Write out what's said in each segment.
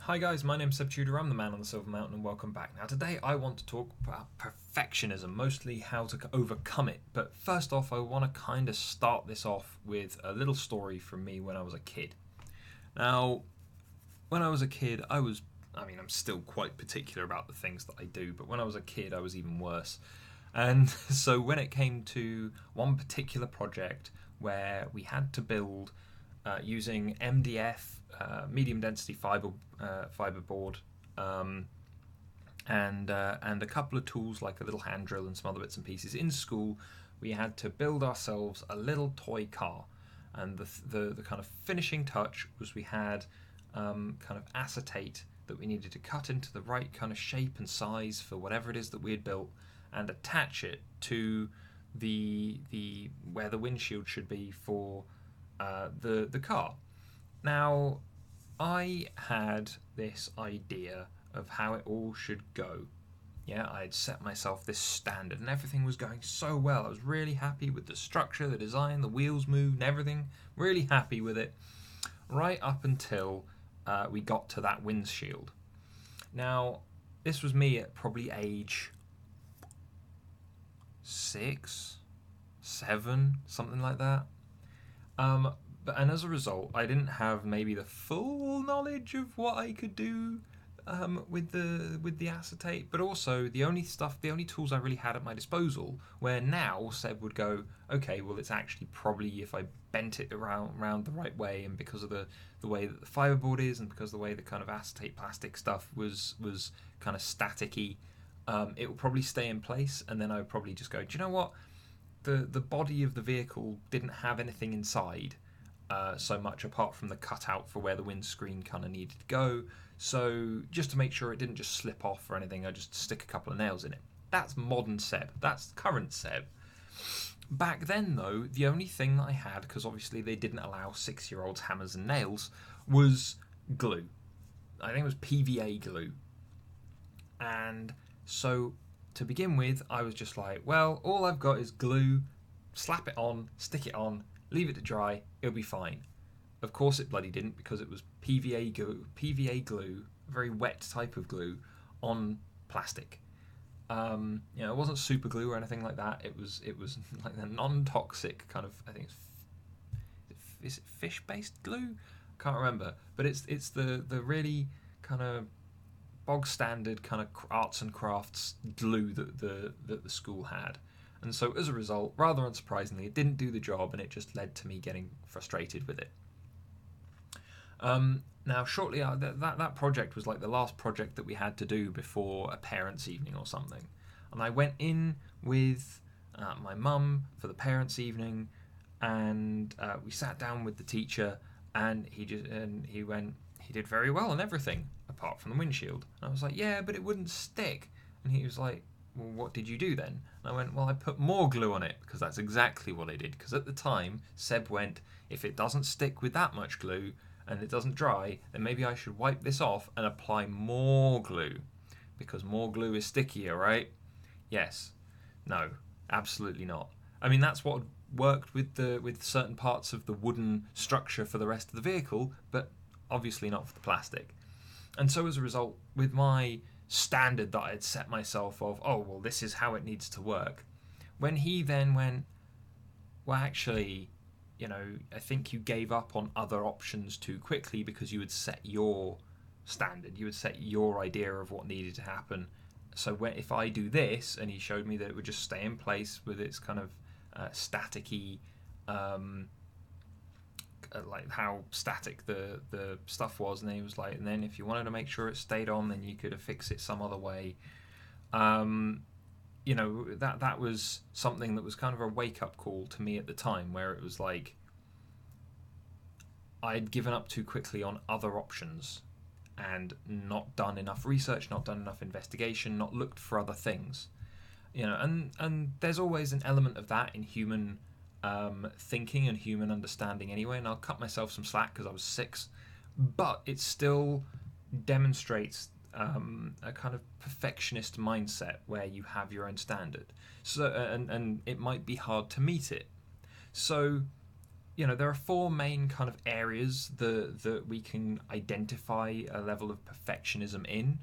Hi guys, my name's Seb Tudor, I'm the man on the Silver Mountain and welcome back. Now today I want to talk about perfectionism, mostly how to overcome it. But first off, I want to kind of start this off with a little story from me when I was a kid. Now, when I was a kid, I'm still quite particular about the things that I do, but when I was a kid I was even worse. And so when it came to one particular project where we had to build using MDF, medium density fiber board, um, and a couple of tools like a little hand drill and some other bits and pieces. In school, we had to build ourselves a little toy car, and the kind of finishing touch was we had kind of acetate that we needed to cut into the right kind of shape and size for whatever it is that we had built, and attach it to the where the windshield should be for the car. Now, I had this idea of how it all should go. Yeah, I had set myself this standard, and everything was going so well. I was really happy with the structure, the design, the wheels moved, and everything. Really happy with it, right up until we got to that windshield. Now, this was me at probably age 6, 7, something like that. And as a result, I didn't have maybe the full knowledge of what I could do with the acetate, but also the only tools I really had at my disposal. Where now Seb would go, okay, well it's actually probably if I bent it around the right way, and because of the way that the fiberboard is, and because of the way the kind of acetate plastic stuff was kind of staticky, it would probably stay in place, and then I would probably just go, do you know what? The body of the vehicle didn't have anything inside so much apart from the cutout for where the windscreen kind of needed to go. So just to make sure it didn't just slip off or anything, I just stick a couple of nails in it. That's modern Seb. That's current Seb. Back then, though, the only thing that I had, because obviously they didn't allow 6-year-olds hammers and nails, was glue. I think it was PVA glue. And so to begin with, I was just like, well, all I've got is glue, slap it on, stick it on, leave it to dry, it'll be fine. Of course it bloody didn't, because it was PVA glue, a very wet type of glue, on plastic. It wasn't super glue or anything like that. It was like a non-toxic kind of, I think is it fish-based glue? I can't remember, but it's the really kind of bog standard kind of arts and crafts glue that the school had. And so as a result, rather unsurprisingly, it didn't do the job, and it just led to me getting frustrated with it. Now, shortly that project was like the last project that we had to do before a parents' evening or something, and I went in with my mum for the parents' evening, and we sat down with the teacher, and he did very well on everything apart from the windshield. And I was like, yeah, but it wouldn't stick. And he was like, well, what did you do then? And I went, well, I put more glue on it, because that's exactly what I did. Because at the time, Seb went, if it doesn't stick with that much glue and it doesn't dry, then maybe I should wipe this off and apply more glue, because more glue is stickier, right? Yes. No, absolutely not. I mean, that's what worked with certain parts of the wooden structure for the rest of the vehicle, but obviously not for the plastic. And so as a result, with my standard that I had set myself of, oh, well, this is how it needs to work, when he then went, well, actually, I think you gave up on other options too quickly, because you had set your standard, you had set your idea of what needed to happen. So if I do this, and he showed me that it would just stay in place with its kind of staticky, like how static the stuff was, and then he was like, and then if you wanted to make sure it stayed on, then you could fix it some other way. That was something that was kind of a wake-up call to me at the time, where it was like I'd given up too quickly on other options, and not done enough research, not done enough investigation, not looked for other things. And there's always an element of that in human thinking and human understanding anyway, and I'll cut myself some slack because I was 6, but it still demonstrates a kind of perfectionist mindset where you have your own standard, so and it might be hard to meet it. So there are four main kind of areas that we can identify a level of perfectionism in,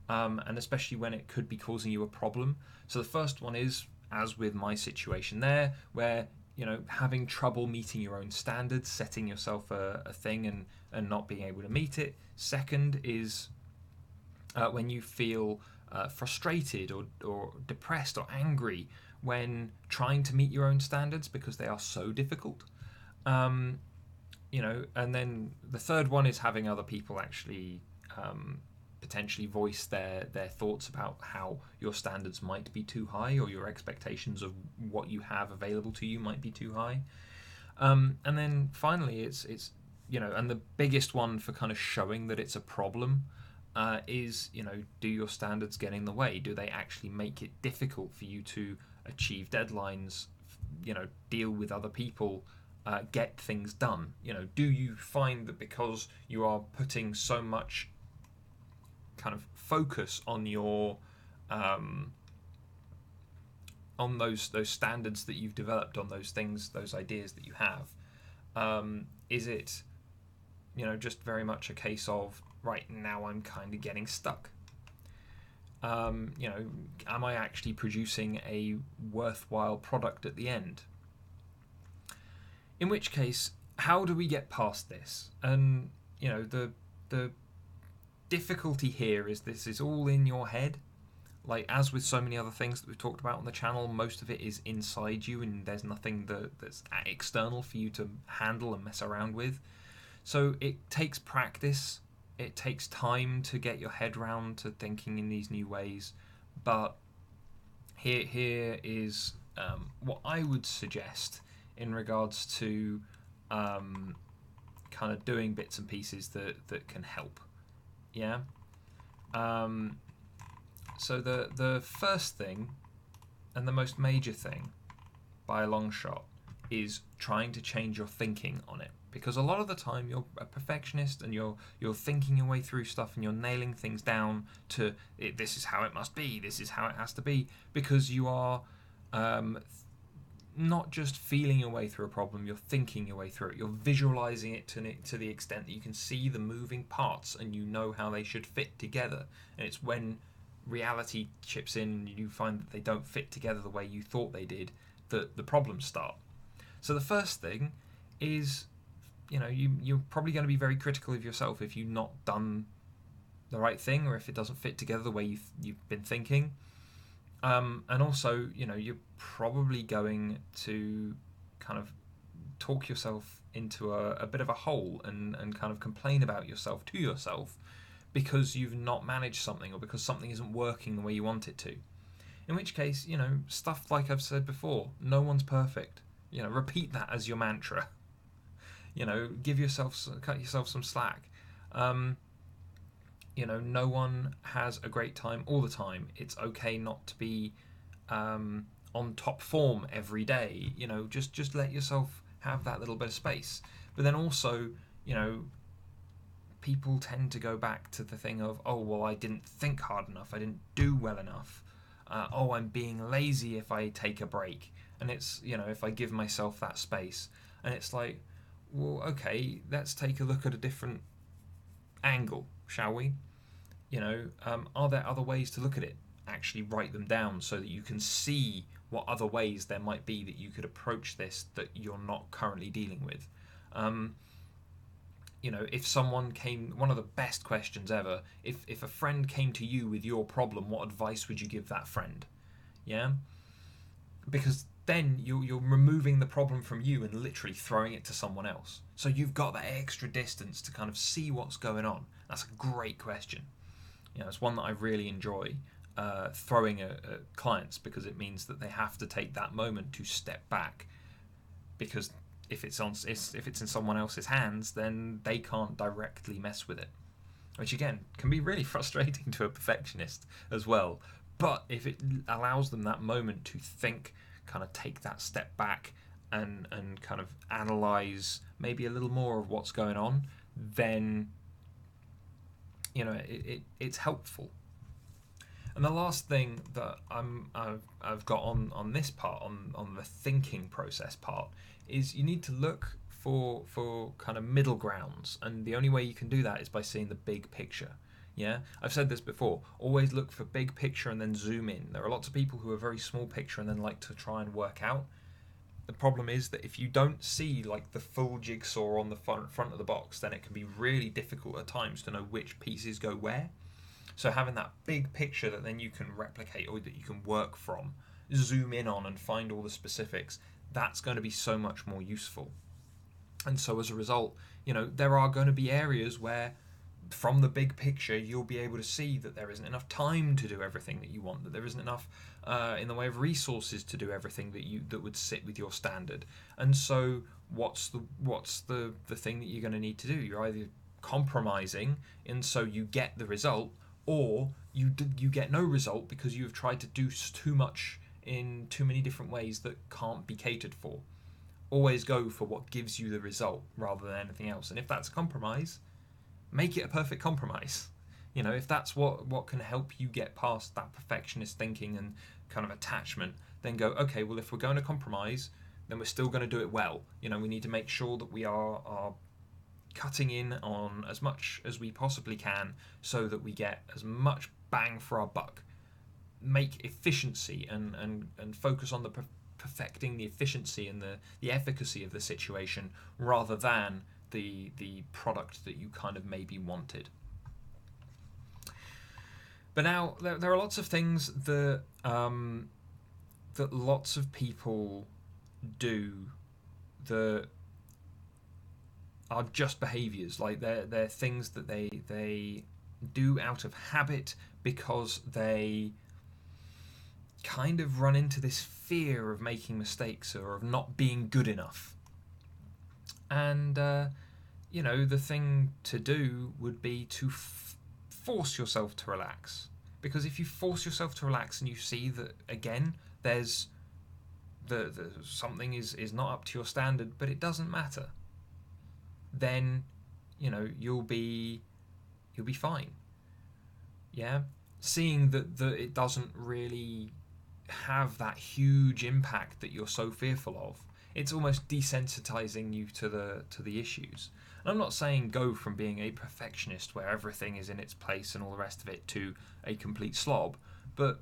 and especially when it could be causing you a problem. So the first one is, as with my situation there, where having trouble meeting your own standards, setting yourself a thing and not being able to meet it. Second is when you feel frustrated or depressed or angry when trying to meet your own standards because they are so difficult. Um, and then the third one is having other people actually potentially voice their thoughts about how your standards might be too high, or your expectations of what you have available to you might be too high. And then finally, it's and the biggest one for kind of showing that it's a problem is, do your standards get in the way? Do they actually make it difficult for you to achieve deadlines? Deal with other people, get things done. Do you find that because you are putting so much kind of focus on your on those standards that you've developed, on those things, those ideas that you have, is it just very much a case of, right now I'm kind of getting stuck? Am I actually producing a worthwhile product at the end? In which case, how do we get past this? And the difficulty here is this is all in your head. Like, as with so many other things that we've talked about on the channel, most of it is inside you, and there's nothing that's external for you to handle and mess around with. So it takes practice. It takes time to get your head round to thinking in these new ways. But here is what I would suggest in regards to kind of doing bits and pieces that can help. Yeah. So the first thing, and the most major thing by a long shot, is trying to change your thinking on it. Because a lot of the time you're a perfectionist and you're thinking your way through stuff and you're nailing things down to this is how it must be, this is how it has to be, because you are not just feeling your way through a problem, you're thinking your way through it. You're visualizing it to the extent that you can see the moving parts and you know how they should fit together. And it's when reality chips in and you find that they don't fit together the way you thought they did that the problems start. So the first thing is, you're probably going to be very critical of yourself if you've not done the right thing, or if it doesn't fit together the way you've been thinking. And also, you're probably going to kind of talk yourself into a bit of a hole and kind of complain about yourself to yourself because you've not managed something, or because something isn't working the way you want it to. In which case, stuff like I've said before, no one's perfect. Repeat that as your mantra. Cut yourself some slack. No one has a great time all the time. It's okay not to be on top form every day. Just let yourself have that little bit of space. But then also, people tend to go back to the thing of, oh, well, I didn't think hard enough, I didn't do well enough. I'm being lazy if I take a break. And it's, if I give myself that space. And it's like, well, okay, let's take a look at a different angle, shall we? Are there other ways to look at it? Actually write them down so that you can see what other ways there might be that you could approach this that you're not currently dealing with. If someone came, one of the best questions ever, if a friend came to you with your problem, what advice would you give that friend? Yeah? Because then you're removing the problem from you and literally throwing it to someone else. So you've got that extra distance to kind of see what's going on. That's a great question. It's one that I really enjoy throwing at clients, because it means that they have to take that moment to step back. Because if it's in someone else's hands, then they can't directly mess with it, which again can be really frustrating to a perfectionist as well. But if it allows them that moment to think, kind of take that step back and kind of analyze maybe a little more of what's going on, then it's helpful. And the last thing that I've got on this part, on the thinking process part, is you need to look for kind of middle grounds, and the only way you can do that is by seeing the big picture. Yeah, I've said this before. Always look for big picture and then zoom in. There are lots of people who are very small picture and then like to try and work out. The problem is that if you don't see like the full jigsaw on the front of the box, then it can be really difficult at times to know which pieces go where. So having that big picture that then you can replicate or that you can work from, zoom in on and find all the specifics, that's going to be so much more useful. And so as a result, there are going to be areas where from the big picture you'll be able to see that there isn't enough time to do everything that you want, that there isn't enough in the way of resources to do everything that would sit with your standard. And so what's the thing that you're going to need to do? You're either compromising and so you get the result, or you get no result because you've tried to do too much in too many different ways that can't be catered for. Always go for what gives you the result rather than anything else. And if that's a compromise, make it a perfect compromise. If that's what can help you get past that perfectionist thinking and kind of attachment, then go, okay, well, if we're going to compromise, then we're still going to do it well. We need to make sure that we are cutting in on as much as we possibly can so that we get as much bang for our buck. Make efficiency and focus on the perfecting the efficiency and the efficacy of the situation rather than the product that you kind of maybe wanted. But now there are lots of things that that lots of people do that are just behaviors. Like they're things that they do out of habit because they kind of run into this fear of making mistakes or of not being good enough. And the thing to do would be to force yourself to relax. Because if you force yourself to relax and you see that again there's the something is not up to your standard, but it doesn't matter, then you'll be fine. Yeah, seeing that it doesn't really have that huge impact that you're so fearful of, it's almost desensitizing you to the issues. And I'm not saying go from being a perfectionist where everything is in its place and all the rest of it to a complete slob, but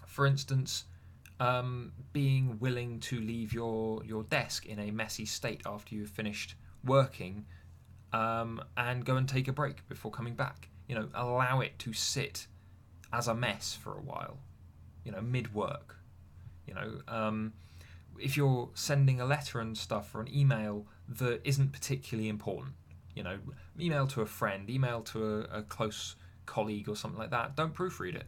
for instance, being willing to leave your desk in a messy state after you've finished working, and go and take a break before coming back. Allow it to sit as a mess for a while, mid-work. If you're sending a letter and stuff or an email that isn't particularly important, email to a friend, email to a close colleague or something like that, don't proofread it.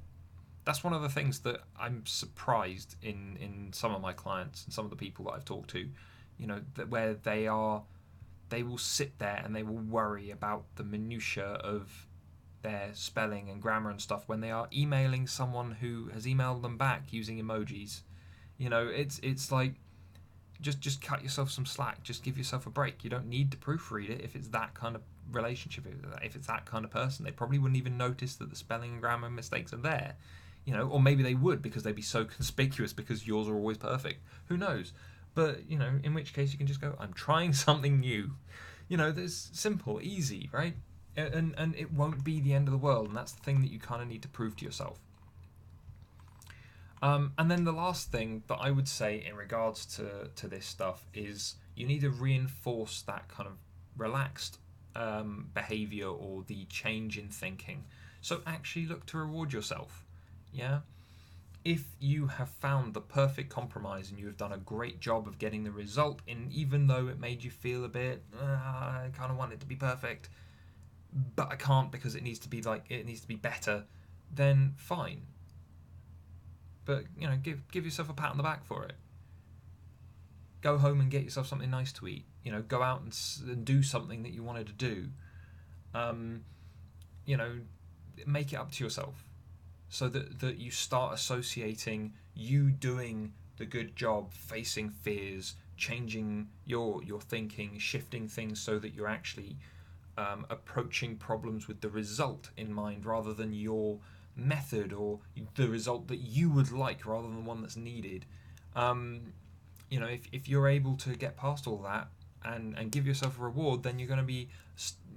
That's one of the things that I'm surprised in some of my clients and some of the people that I've talked to, that where they will sit there and they will worry about the minutiae of their spelling and grammar and stuff when they are emailing someone who has emailed them back using emojis. It's like just cut yourself some slack. Just give yourself a break. You don't need to proofread it if it's that kind of relationship. If it's that kind of person, they probably wouldn't even notice that the spelling and grammar mistakes are there. Or maybe they would because they'd be so conspicuous because yours are always perfect. Who knows? But in which case you can just go, I'm trying something new. There's simple, easy, right? And it won't be the end of the world. And that's the thing that you kind of need to prove to yourself. And then the last thing that I would say in regards to this stuff is you need to reinforce that kind of relaxed behavior or the change in thinking. So actually look to reward yourself. Yeah? If you have found the perfect compromise and you have done a great job of getting the result, and even though it made you feel a bit, I kind of want it to be perfect, but I can't because it needs to be better, then fine. But give yourself a pat on the back for it. Go home and get yourself something nice to eat. Go out and do something that you wanted to do. Make it up to yourself, so that you start associating you doing the good job, facing fears, changing your thinking, shifting things so that you're actually approaching problems with the result in mind rather than your method or the result that you would like rather than the one that's needed. If you're able to get past all that and give yourself a reward, then you're going to be,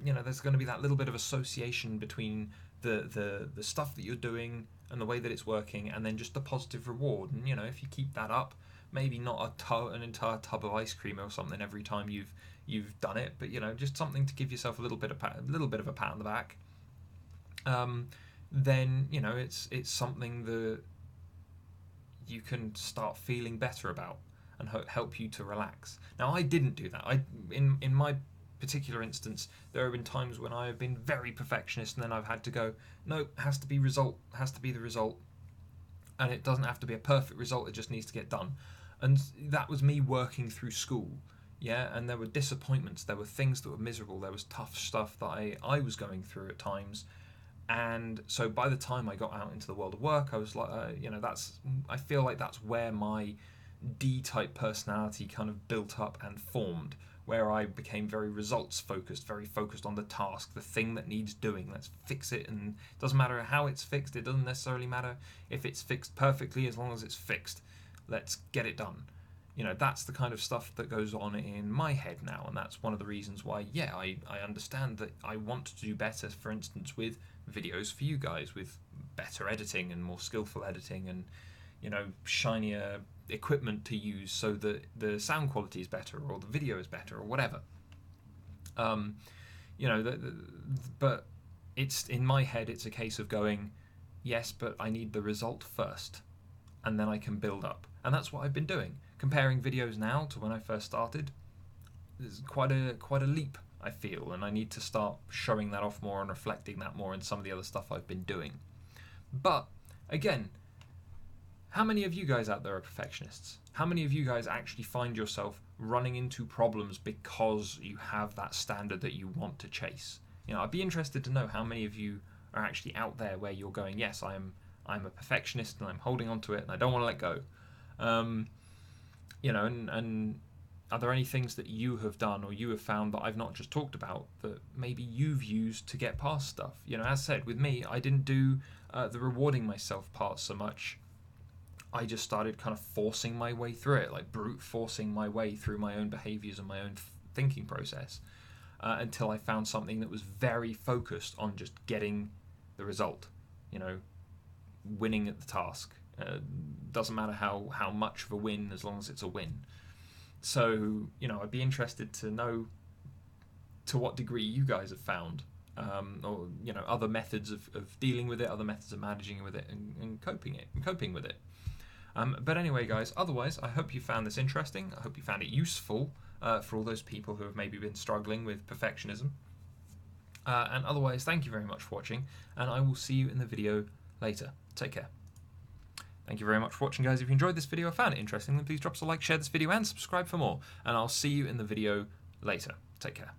there's going to be that little bit of association between the stuff that you're doing and the way that it's working, and then just the positive reward. And if you keep that up, maybe not an entire tub of ice cream or something every time you've done it, but just something to give yourself a little bit of a pat on the back. Then it's something that you can start feeling better about and help you to relax. Now, I didn't do that. In my particular instance, there have been times when I have been very perfectionist, and then I've had to go, no, has to be the result, and it doesn't have to be a perfect result. It just needs to get done. And that was me working through school. Yeah, and there were disappointments, there were things that were miserable, there was tough stuff that I was going through at times. And so by the time I got out into the world of work, I was like, I feel like that's where my D-type personality kind of built up and formed, where I became very results focused, very focused on the task, the thing that needs doing. Let's fix it, and it doesn't matter how it's fixed. It doesn't necessarily matter if it's fixed perfectly, as long as it's fixed. Let's get it done. That's the kind of stuff that goes on in my head now, and that's one of the reasons why, I understand that I want to do better, for instance, with videos for you guys, with better editing and more skillful editing, and shinier equipment to use so that the sound quality is better, or the video is better, or whatever. But it's in my head, it's a case of going, yes, but I need the result first, and then I can build up. And that's what I've been doing. Comparing videos now to when I first started, there's quite a leap, I feel, and I need to start showing that off more and reflecting that more in some of the other stuff I've been doing. But again, how many of you guys out there are perfectionists? How many of you guys actually find yourself running into problems because you have that standard that you want to chase? I'd be interested to know how many of you are actually out there where you're going, yes, I'm a perfectionist and I'm holding on to it and I don't want to let go. And are there any things that you have done or you have found that I've not just talked about that maybe you've used to get past stuff? As said, with me, I didn't do the rewarding myself part so much. I just started kind of forcing my way through it, like brute forcing my way through my own behaviors and my own thinking process, until I found something that was very focused on just getting the result, winning at the task. Doesn't matter how much of a win, as long as it's a win. So, I'd be interested to know to what degree you guys have found, or other methods of dealing with it, other methods of managing with it, and coping with it. But anyway, guys, otherwise, I hope you found this interesting. I hope you found it useful for all those people who have maybe been struggling with perfectionism. And otherwise, thank you very much for watching, and I will see you in the video later. Take care. Thank you very much for watching, guys. If you enjoyed this video or found it interesting, then please drop us a like, share this video, and subscribe for more. And I'll see you in the video later. Take care.